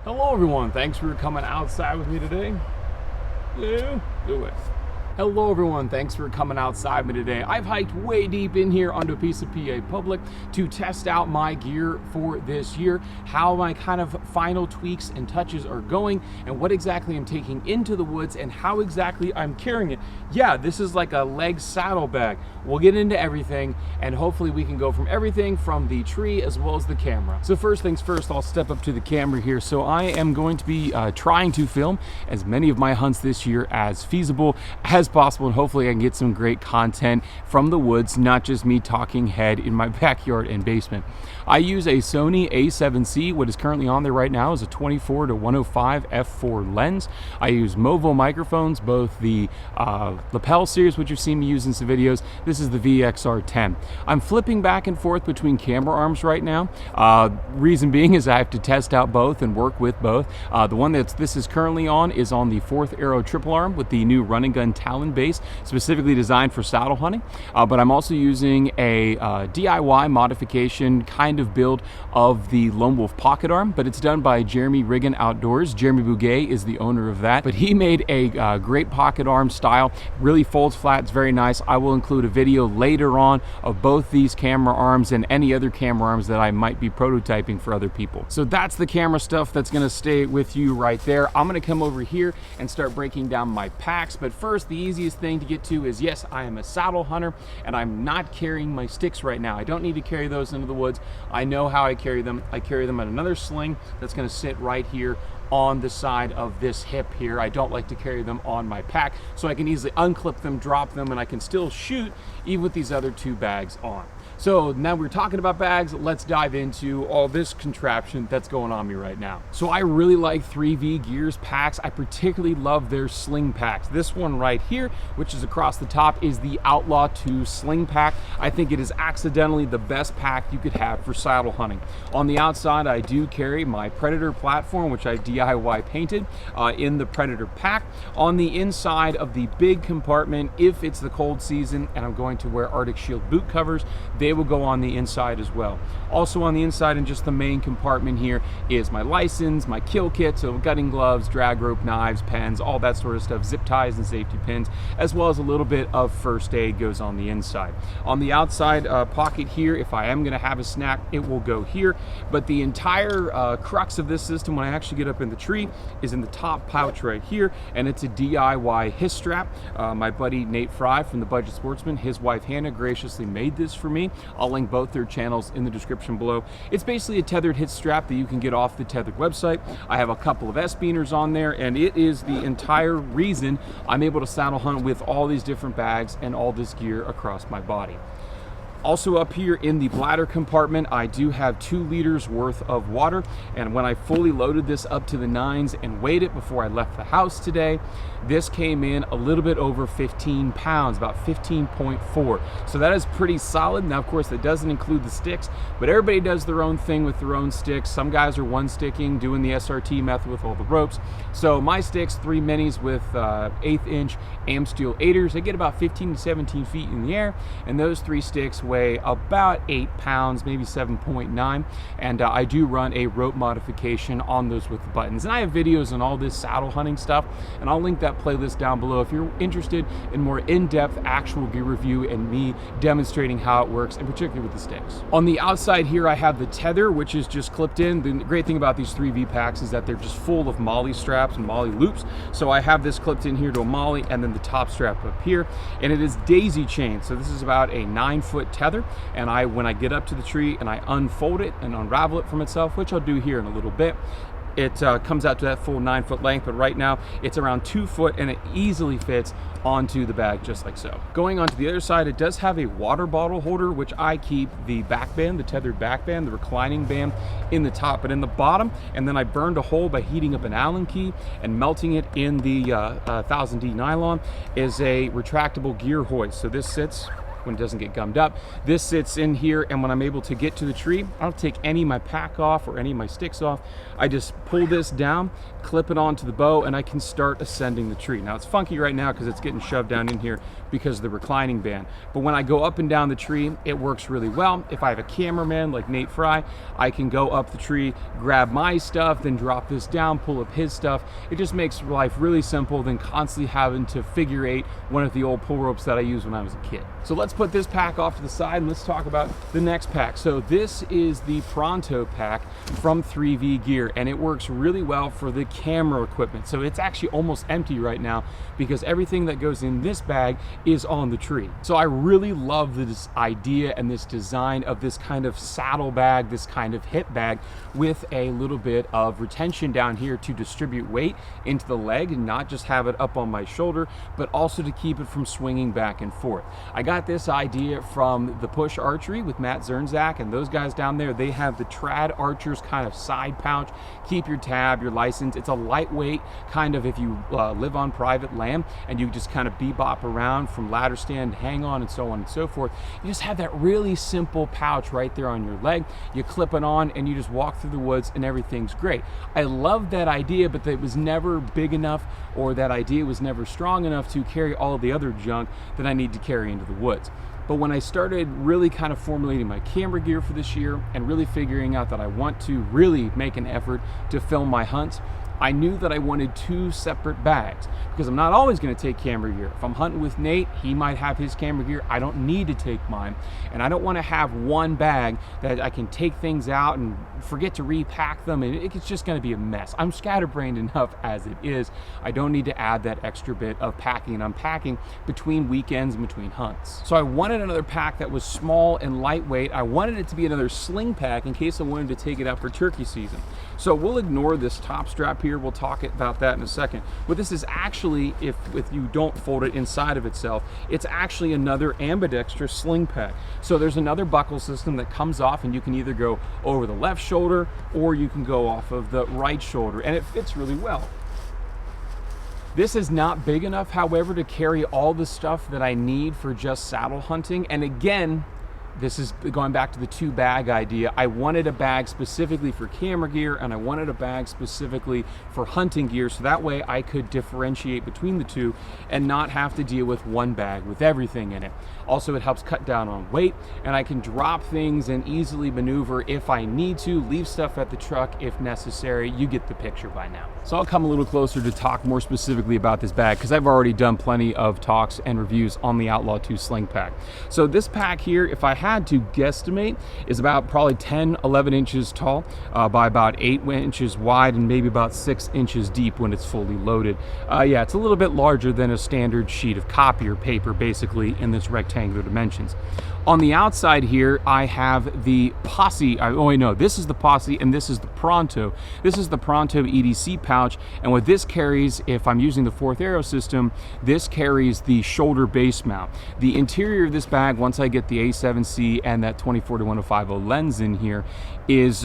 Hello everyone, thanks for coming outside with me today. Do it. Hello everyone, thanks for coming outside with me today. I've hiked way deep in here onto a piece of PA public to test out my gear for this year, how my kind of final tweaks and touches are going, and what exactly I'm taking into the woods and how exactly I'm carrying it. Yeah, this is like a leg saddlebag. We'll get into everything, and hopefully we can go from everything from the tree as well as the camera. So first things first, I'll step up to the camera here. So I am going to be trying to film as many of my hunts this year as feasible as possible, and hopefully I can get some great content from the woods, not just me talking head in my backyard and basement. I use a Sony A7C. What is currently on there right now is a 24 to 105 f4 lens. I use Movo microphones, both the lapel series, which you've seen me use in some videos. This is the VXR10. I'm flipping back and forth between camera arms right now. Reason being is I have to test out both and work with both. The one that this is currently on is on the 4th Arrow triple arm with the new Run and Gun Talon base, specifically designed for saddle hunting. But I'm also using a DIY modification kind of build of the Lone Wolf pocket arm, but it's done by Jeremy Riggin Outdoors. Jeremy Bouguet is the owner of that, but he made a great pocket arm style, really folds flat, it's very nice. I will include a video later on of both these camera arms and any other camera arms that I might be prototyping for other people. So that's the camera stuff that's gonna stay with you right there. I'm gonna come over here and start breaking down my packs, but first, the easiest thing to get to is, yes, I am a saddle hunter and I'm not carrying my sticks right now. I don't need to carry those into the woods. I know how I carry them. I carry them on another sling that's gonna sit right here on the side of this hip here. I don't like to carry them on my pack, so I can easily unclip them, drop them, and I can still shoot even with these other two bags on. So now we're talking about bags, let's dive into all this contraption that's going on me right now. So I really like 3V Gears packs. I particularly love their sling packs. This one right here, which is across the top, is the Outlaw 2 sling pack. I think it is accidentally the best pack you could have for saddle hunting. On the outside, I do carry my Predator platform, which I DIY painted in the Predator pack. On the inside of the big compartment, if it's the cold season and I'm going to wear Arctic Shield boot covers, they will go on the inside as well. Also on the inside in just the main compartment here is my license, my kill kit, so gutting gloves, drag rope, knives, pens, all that sort of stuff, zip ties and safety pins, as well as a little bit of first aid goes on the inside. On the outside pocket here, if I am going to have a snack, it will go here, but the entire crux of this system when I actually get up in the tree is in the top pouch right here, and it's a DIY his strap. My buddy Nate Fry from the Budget Sportsman, his wife Hannah graciously made this for me. I'll link both their channels in the description below. It's basically a tethered hit strap that you can get off the Tethered website. I have a couple of S-beaners on there, and it is the entire reason I'm able to saddle hunt with all these different bags and all this gear across my body. Also up here in the bladder compartment, I do have 2 liters worth of water, and when I fully loaded this up to the 9s and weighed it before I left the house today, this came in a little bit over 15 pounds, about 15.4. So that is pretty solid. Now, of course, that doesn't include the sticks, but everybody does their own thing with their own sticks. Some guys are one sticking, doing the SRT method with all the ropes. So my sticks, 3 minis with 1/8 inch AM steel 8ers, they get about 15 to 17 feet in the air, and those 3 sticks weigh about 8 pounds, maybe 7.9, and I do run a rope modification on those with the buttons. And I have videos on all this saddle hunting stuff, and I'll link that playlist down below if you're interested in more in-depth actual gear review and me demonstrating how it works, and particularly with the sticks. On the outside here, I have the tether, which is just clipped in. The great thing about these 3V packs is that they're just full of MOLLE straps and MOLLE loops. So I have this clipped in here to a MOLLE, and then the top strap up here, and it is daisy chain. So this is about a 9-foot tether, and when I get up to the tree and I unfold it and unravel it from itself, which I'll do here in a little bit, it comes out to that full 9-foot length, but right now it's around 2 foot, and it easily fits onto the bag just like so. Going on to the other side, it does have a water bottle holder, which I keep the back band, the tethered back band, the reclining band in the top, but in the bottom, and then I burned a hole by heating up an Allen key and melting it in the 1000D nylon, is a retractable gear hoist. So this sits when it doesn't get gummed up. This sits in here, and when I'm able to get to the tree, I don't take any of my pack off or any of my sticks off. I just pull this down, clip it onto the bow, and I can start ascending the tree. Now it's funky right now because it's getting shoved down in here because of the reclining band. But when I go up and down the tree, it works really well. If I have a cameraman like Nate Fry, I can go up the tree, grab my stuff, then drop this down, pull up his stuff. It just makes life really simple than constantly having to figure eight one of the old pull ropes that I used when I was a kid. So let's put this pack off to the side and let's talk about the next pack. So this is the Pronto pack from 3V Gear, and it works really well for the camera equipment. So it's actually almost empty right now because everything that goes in this bag is on the tree. So I really love this idea and this design of this kind of saddle bag, this kind of hip bag with a little bit of retention down here to distribute weight into the leg and not just have it up on my shoulder, but also to keep it from swinging back and forth. I got this idea from the Push Archery with Matt Zernzak and those guys down there. They have the Trad Archers kind of side pouch, keep your tab, your license. It's a lightweight kind of, if you live on private land and you just kind of bebop around from ladder stand, hang on, and so on and so forth. You just have that really simple pouch right there on your leg. You clip it on and you just walk through the woods and everything's great. I love that idea, but it was never big enough, or that idea was never strong enough to carry all of the other junk that I need to carry into the woods. But when I started really kind of formulating my camera gear for this year and really figuring out that I want to really make an effort to film my hunts, I knew that I wanted two separate bags because I'm not always going to take camera gear. If I'm hunting with Nate, he might have his camera gear. I don't need to take mine, and I don't want to have one bag that I can take things out and forget to repack them, and it's just going to be a mess. I'm scatterbrained enough as it is. I don't need to add that extra bit of packing and unpacking between weekends and between hunts. So I wanted another pack that was small and lightweight. I wanted it to be another sling pack in case I wanted to take it out for turkey season. So we'll ignore this top strap here. We'll talk about that in a second. But this is actually, if you don't fold it inside of itself, it's actually another ambidextrous sling pack. So there's another buckle system that comes off, and you can either go over the left shoulder or you can go off of the right shoulder, and it fits really well. This is not big enough, however, to carry all the stuff that I need for just saddle hunting. And again, this is going back to the two bag idea. I wanted a bag specifically for camera gear, and I wanted a bag specifically for hunting gear, so that way I could differentiate between the two and not have to deal with one bag with everything in it. Also, it helps cut down on weight, and I can drop things and easily maneuver if I need to, leave stuff at the truck if necessary. You get the picture by now. So I'll come a little closer to talk more specifically about this bag because I've already done plenty of talks and reviews on the Outlaw 2 Sling Pack. So this pack here, if I had to guesstimate, is about probably 10-11 inches tall by about 8 inches wide and maybe about 6 inches deep when it's fully loaded. Yeah, it's a little bit larger than a standard sheet of copier paper basically in this rectangular dimensions. On the outside here, I have the Posse. Oh wait, no, this is the Posse and this is the Pronto. This is the Pronto EDC pouch, and what this carries, if I'm using the 4th arrow system, this carries the shoulder base mount. The interior of this bag, once I get the A7C and that 24-1050 lens in here, is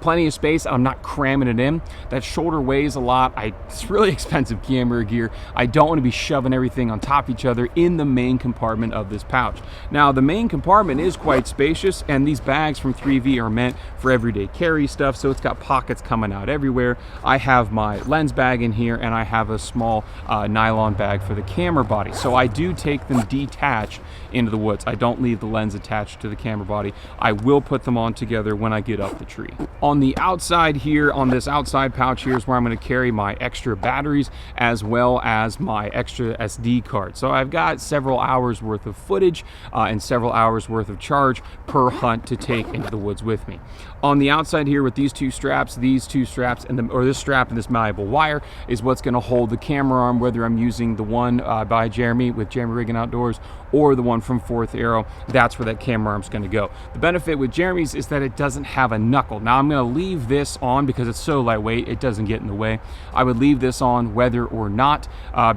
plenty of space. I'm not cramming it in. That shoulder weighs a lot. It's really expensive camera gear. I don't want to be shoving everything on top of each other in the main compartment of this pouch. Now, the main compartment is quite spacious, and these bags from 3V are meant for everyday carry stuff, so it's got pockets coming out everywhere. I have my lens bag in here, and I have a small nylon bag for the camera body. So I do take them detached into the woods. I don't leave the lens attached to the camera body. I will put them on together when I get up the tree. On the outside here, on this outside pouch here, is where I'm going to carry my extra batteries as well as my extra SD card. So I've got several hours worth of footage and several hours worth of charge per hunt to take into the woods with me. On the outside here with these two straps, this strap and this malleable wire is what's going to hold the camera arm, whether I'm using the one by Jeremy with Jeremy Rigging Outdoors or the one from 4th Arrow. That's where that camera arm's going to go. The benefit with Jeremy's is that it doesn't have a knuckle. Now I'm going to leave this on because it's so lightweight, it doesn't get in the way. I would leave this on whether or not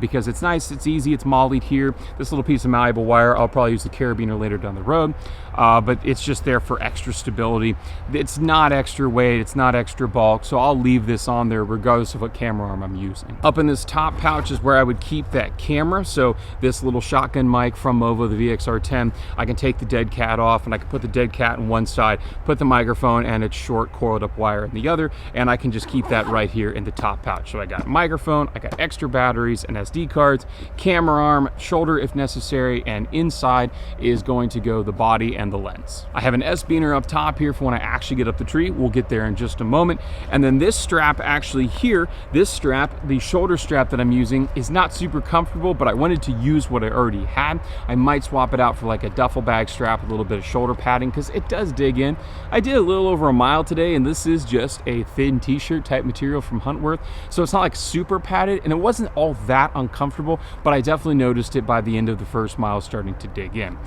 because it's nice, it's easy, it's mollied here. This little piece of malleable wire, I'll probably use the carabiner later down the the road, but it's just there for extra stability. It's not extra weight, it's not extra bulk, so I'll leave this on there regardless of what camera arm I'm using. Up in this top pouch is where I would keep that camera. So this little shotgun mic from Movo, the VXR10, I can take the dead cat off and I can put the dead cat on one side, put the microphone and its short coiled up wire in the other, and I can just keep that right here in the top pouch. So I got a microphone, I got extra batteries and SD cards, camera arm, shoulder if necessary, and inside is going to go the body and the lens. I have an S-beaner up top here for when I actually get up the tree. We'll get there in just a moment. And then this strap actually here, this strap, the shoulder strap that I'm using, is not super comfortable, but I wanted to use what I already had. I might swap it out for like a duffel bag strap, a little bit of shoulder padding, because it does dig in. I did a little over a mile today, and this is just a thin t-shirt type material from Huntworth, so it's not like super padded, and it wasn't all that uncomfortable, but I definitely noticed it by the end of the first mile starting to dig in.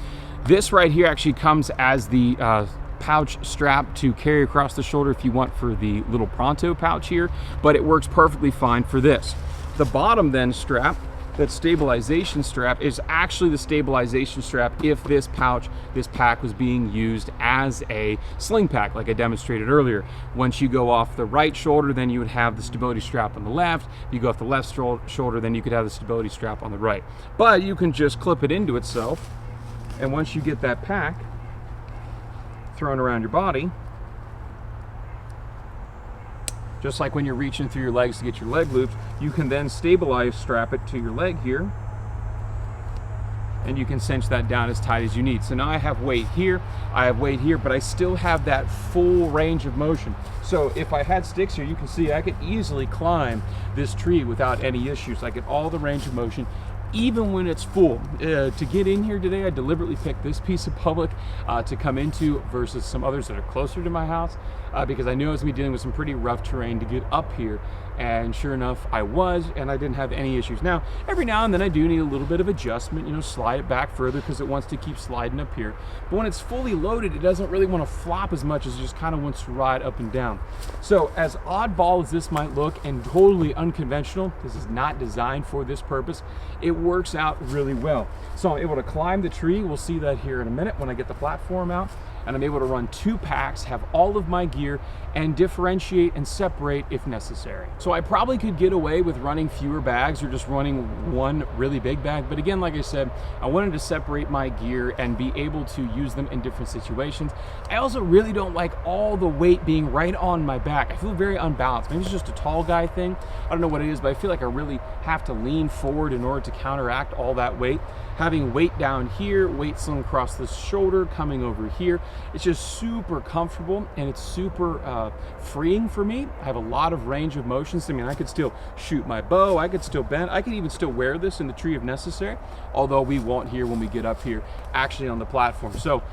This right here actually comes as the pouch strap to carry across the shoulder if you want for the little Pronto pouch here, but it works perfectly fine for this. The bottom then strap, that stabilization strap, is actually the stabilization strap if this pouch, this pack was being used as a sling pack like I demonstrated earlier. Once you go off the right shoulder, then you would have the stability strap on the left. If you go off the left shoulder, then you could have the stability strap on the right. But you can just clip it into itself, and once you get that pack thrown around your body, just like when you're reaching through your legs to get your leg loops, you can then stabilize strap it to your leg here, and you can cinch that down as tight as you need. So now I have weight here, I have weight here, but I still have that full range of motion. So if I had sticks here, you can see I could easily climb this tree without any issues. I get all the range of motion, even when it's full. To get in here today, I deliberately picked this piece of public to come into versus some others that are closer to my house, because I knew I was going to be dealing with some pretty rough terrain to get up here. And sure enough, I was, and I didn't have any issues. Now, every now and then I do need a little bit of adjustment, you know, slide it back further because it wants to keep sliding up here. But when it's fully loaded, it doesn't really want to flop as much as it just kind of wants to ride up and down. So as oddball as this might look and totally unconventional, this is not designed for this purpose, it works out really well. So I'm able to climb the tree. We'll see that here in a minute when I get the platform out. And I'm able to run 2 packs, have all of my gear, and differentiate and separate if necessary. So I probably could get away with running fewer bags or just running one really big bag, but again, like I said, I wanted to separate my gear and be able to use them in different situations. I also really don't like all the weight being right on my back. I feel very unbalanced. Maybe it's just a tall guy thing. I don't know what it is, but I feel like I really have to lean forward in order to counteract all that weight. Having weight down here, weight slung across the shoulder, coming over here, it's just super comfortable and it's super freeing for me. I have a lot of range of motions. I mean, I could still shoot my bow, I could still bend, I could even still wear this in the tree if necessary, although we won't here when we get up here actually on the platform. So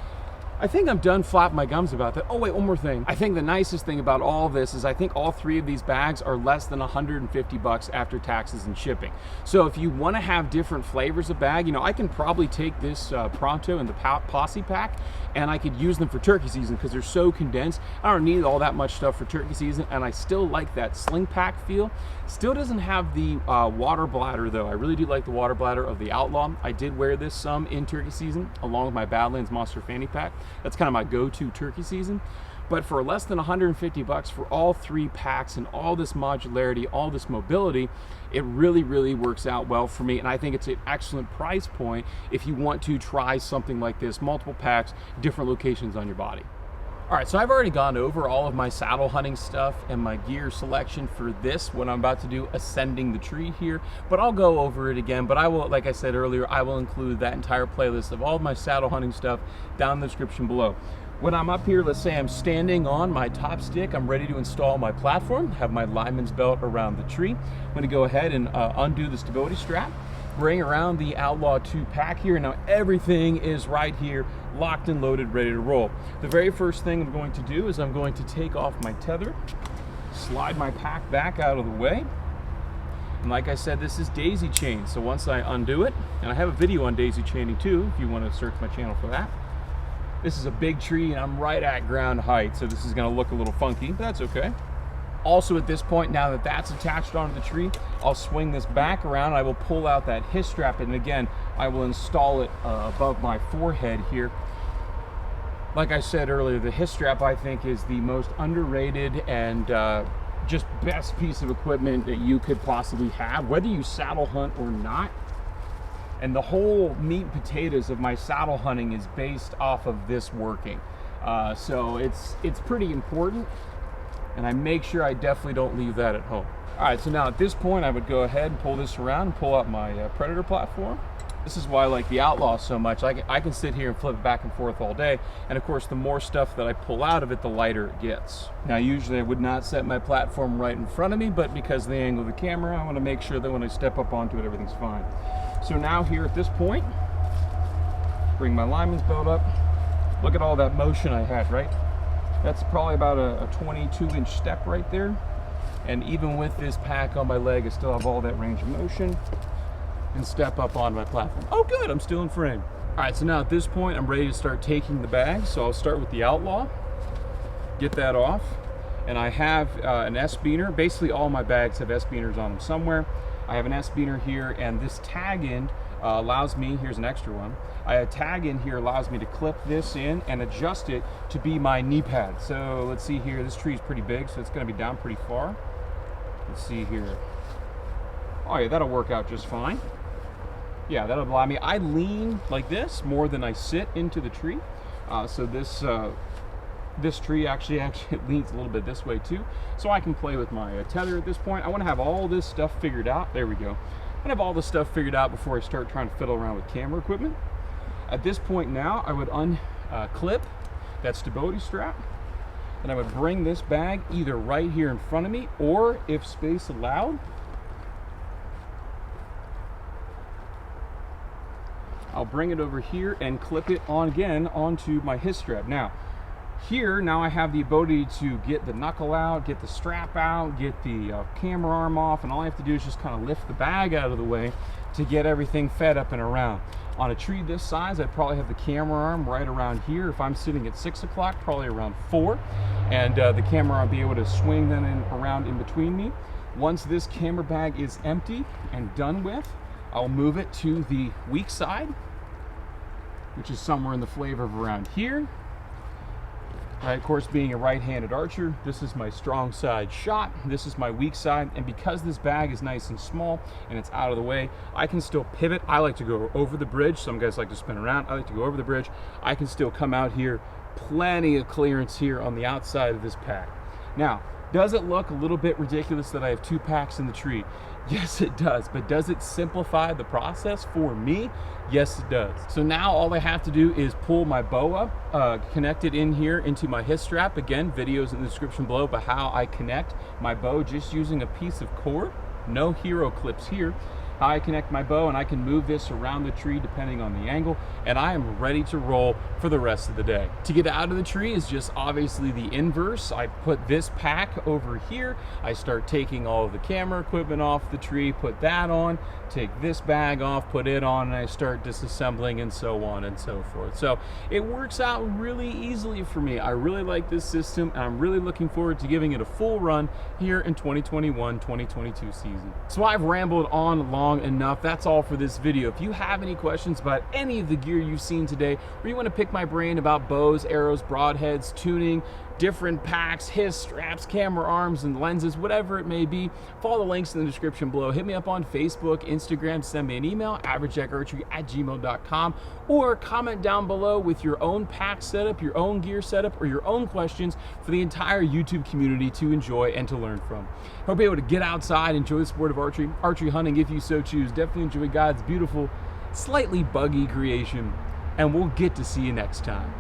I think I'm done flapping my gums about that. Oh wait, one more thing. I think the nicest thing about all of this is I think all 3 of these bags are less than 150 bucks after taxes and shipping. So if you want to have different flavors of bag, you know, I can probably take this Pronto and the Posse pack and I could use them for turkey season because they're so condensed. I don't need all that much stuff for turkey season, and I still like that sling pack feel. Still doesn't have the water bladder though. I really do like the water bladder of the Outlaw. I did wear this some in turkey season along with my Badlands Monster Fanny Pack. That's kind of my go-to turkey season. But for less than 150 bucks for all 3 packs and all this modularity, all this mobility, it really, really works out well for me. And I think it's an excellent price point if you want to try something like this, multiple packs, different locations on your body. All right, so I've already gone over all of my saddle hunting stuff and my gear selection for this, what I'm about to do, ascending the tree here, but I'll go over it again. But I will, like I said earlier, I will include that entire playlist of all of my saddle hunting stuff down in the description below. When I'm up here, let's say I'm standing on my top stick, I'm ready to install my platform, have my lineman's belt around the tree. I'm gonna go ahead and undo the stability strap, bring around the Outlaw 2 pack here. Now everything is right here, locked and loaded, ready to roll. The very first thing I'm going to do is I'm going to take off my tether, slide my pack back out of the way. And like I said, this is daisy chain. So once I undo it, and I have a video on daisy chaining too, if you want to search my channel for that. This is a big tree and I'm right at ground height, so this is gonna look a little funky, but that's okay. Also at this point, now that that's attached onto the tree, I'll swing this back around. I will pull out that his strap, and again, I will install it above my forehead here. Like I said earlier, the hip strap I think is the most underrated and just best piece of equipment that you could possibly have, whether you saddle hunt or not. And the whole meat and potatoes of my saddle hunting is based off of this working. So it's pretty important, and I make sure I definitely don't leave that at home. All right, so now at this point, I would go ahead and pull this around and pull out my Predator platform. This is why I like the Outlaw so much. I can sit here and flip it back and forth all day, and of course, the more stuff that I pull out of it, the lighter it gets. Now, usually I would not set my platform right in front of me, but because of the angle of the camera, I want to make sure that when I step up onto it, everything's fine. So now here at this point, bring my lineman's belt up. Look at all that motion I had, right? That's probably about a 22-inch step right there. And even with this pack on my leg, I still have all that range of motion and step up on my platform. Oh good, I'm still in frame. All right, so now at this point, I'm ready to start taking the bag. So I'll start with the Outlaw, get that off. And I have an S-beaner. Basically all my bags have S-beaners on them somewhere. I have an S-beaner here, and this tag end allows me, here's an extra one, a tag in here allows me to clip this in and adjust it to be my knee pad. So let's see here, this tree is pretty big, so it's gonna be down pretty far. Let's see here. Oh yeah, that'll work out just fine. Yeah, that'll allow me, I lean like this more than I sit into the tree. So this tree actually leans a little bit this way too. So I can play with my tether at this point. I wanna have all this stuff figured out. There we go. I have all this stuff figured out before I start trying to fiddle around with camera equipment. At this point now, I would unclip that stability strap, and I would bring this bag either right here in front of me, or if space allowed, I'll bring it over here and clip it on again onto my hip strap. Now I have the ability to get the knuckle out, get the strap out, get the camera arm off, and all I have to do is just kind of lift the bag out of the way to get everything fed up and around. On a tree this size, I'd probably have the camera arm right around here. If I'm sitting at 6 o'clock, probably around 4, and the camera arm be able to swing then around in between me. Once this camera bag is empty and done with, I'll move it to the weak side, which is somewhere in the flavor of around here. Right, of course, being a right-handed archer, this is my strong side shot, this is my weak side, and because this bag is nice and small and it's out of the way, I can still pivot. I like to go over the bridge. Some guys like to spin around. I like to go over the bridge. I can still come out here, plenty of clearance here on the outside of this pack. Now, does it look a little bit ridiculous that I have 2 packs in the tree? Yes, it does. But does it simplify the process for me? Yes, it does. So now all I have to do is pull my bow up, connect it in here into my hip strap. Again, videos in the description below about how I connect my bow just using a piece of cord. No hero clips here. How I connect my bow, and I can move this around the tree depending on the angle, and I am ready to roll for the rest of the day. To get out of the tree is just obviously the inverse. I put this pack over here, I start taking all of the camera equipment off the tree, put that on, take this bag off, put it on, and I start disassembling and so on and so forth. So it works out really easily for me. I really like this system, and I'm really looking forward to giving it a full run here in 2021-2022 season. So I've rambled on long enough. That's all for this video. If you have any questions about any of the gear you've seen today, or you want to pick my brain about bows, arrows, broadheads, tuning, different packs, hip straps, camera arms, and lenses, whatever it may be, follow the links in the description below. Hit me up on Facebook, Instagram, send me an email, averagearchery@gmail.com, or comment down below with your own pack setup, your own gear setup, or your own questions for the entire YouTube community to enjoy and to learn from. Hope you're able to get outside, enjoy the sport of archery hunting if you so choose. Definitely enjoy God's beautiful, slightly buggy creation, and we'll get to see you next time.